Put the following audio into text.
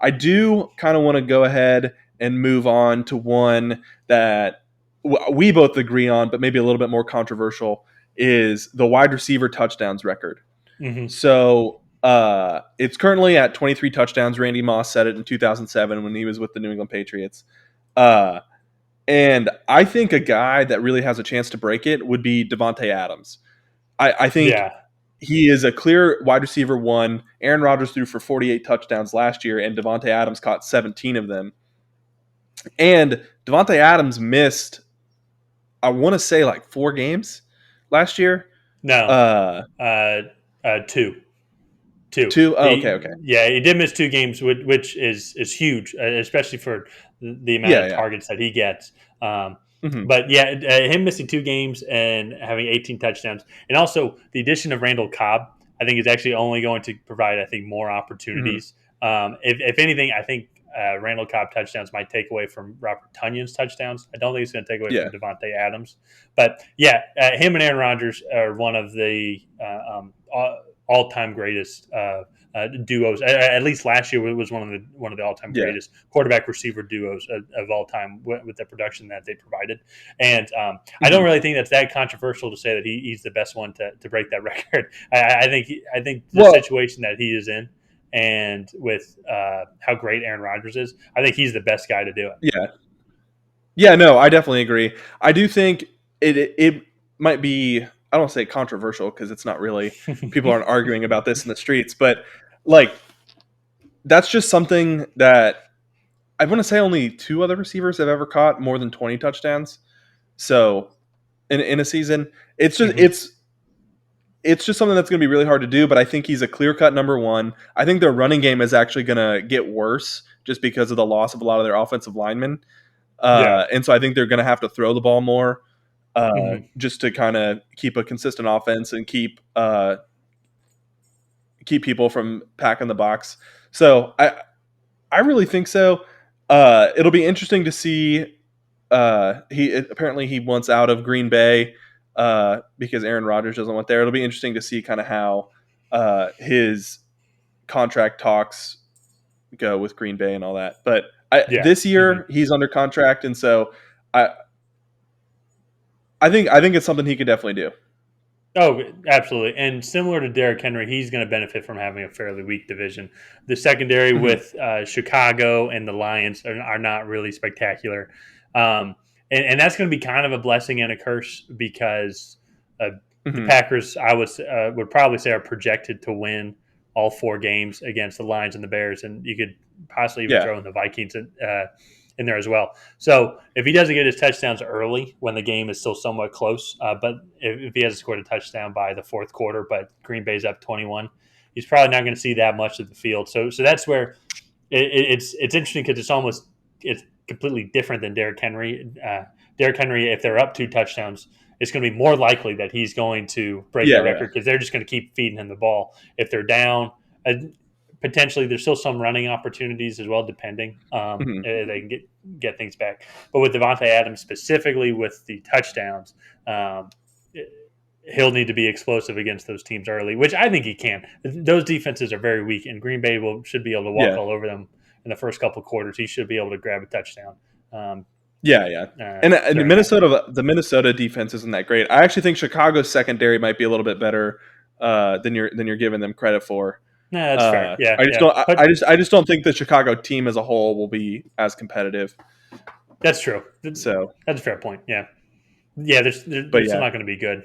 I do kind of want to go ahead and move on to one that we both agree on, but maybe a little bit more controversial, is the wide receiver touchdowns record. Mm-hmm. So it's currently at 23 touchdowns. Randy Moss set it in 2007 when he was with the New England Patriots. And I think a guy that really has a chance to break it would be Davante Adams. I think Yeah. he is a clear wide receiver one. Aaron Rodgers threw for 48 touchdowns last year, and Davante Adams caught 17 of them. And Davante Adams missed, I want to say, like 4 games last year. No. Uh, Two. Two. 2. Oh, okay. He did miss 2 games, which is huge, especially for the amount Yeah, of yeah. targets that he gets. Hmm. But yeah, him missing 2 games and having 18 touchdowns, and also the addition of Randall Cobb, I think is actually only going to provide, I think, more Hmm. opportunities. If anything, I think Randall Cobb touchdowns might take away from Robert Tunyon's touchdowns. I don't think it's going to take away Yeah. from Davante Adams. But yeah, him and Aaron Rodgers are one of the all-time greatest duos. At least last year, it was one of the all-time Yeah. greatest quarterback receiver duos of all time with the production that they provided. And I don't Hmm. really think that's that controversial to say that he's the best one to break that record. I think the Well, situation that he is in, and with how great Aaron Rodgers is, I think he's the best guy to do it. yeah. Yeah, no, I definitely agree. I do think it might be, I don't want to say controversial because it's not really, people aren't arguing about this in the streets, but like that's just something that I want to say only 2 other receivers have ever caught more than 20 touchdowns. So in a season, it's just Mm-hmm. it's just something that's going to be really hard to do, but I think he's a clear-cut number one. I think their running game is actually going to get worse just because of the loss of a lot of their offensive linemen. Yeah. And so I think they're going to have to throw the ball more Mm-hmm. just to kind of keep a consistent offense and keep people from packing the box. So I really think so. It'll be interesting to see. Apparently he wants out of Green Bay because Aaron Rodgers doesn't want there. It'll be interesting to see kind of how his contract talks go with Green Bay and all that. But Yeah. this Mm-hmm. year he's under contract, and so I I think it's something he could definitely do. Oh, absolutely. And similar to Derrick Henry, he's going to benefit from having a fairly weak division. The secondary Hmm. with Chicago and the Lions are not really spectacular. And that's going to be kind of a blessing and a curse because the Hmm. Packers, I would probably say, are projected to win all 4 games against the Lions and the Bears. And you could possibly even Yeah, throw in the Vikings in there as well. So if he doesn't get his touchdowns early when the game is still somewhat close, but if he hasn't scored a touchdown by the fourth quarter, but Green Bay's up 21, he's probably not going to see that much of the field. So that's where it's interesting because it's completely different than Derrick Henry. Derrick Henry, if they're up 2 touchdowns, it's going to be more likely that he's going to break that yeah. record because they're just going to keep feeding him the ball. If they're down, potentially there's still some running opportunities as well, depending Hmm. they can get things back. But with Davante Adams specifically with the touchdowns, um, he'll need to be explosive against those teams early, which I think he can. Those defenses are very weak, and Green Bay should be able to walk Yeah. all over them in the first couple of quarters. He should be able to grab a touchdown. Um, Yeah. And During that. The Minnesota defense isn't that great. I actually think Chicago's secondary might be a little bit better than you're giving them credit for. No, that's fair. Yeah, I just yeah, don't. but I just don't think the Chicago team as a whole will be as competitive. that's true. So, That's a fair point. Yeah, yeah. They're but still yeah, not going to be good.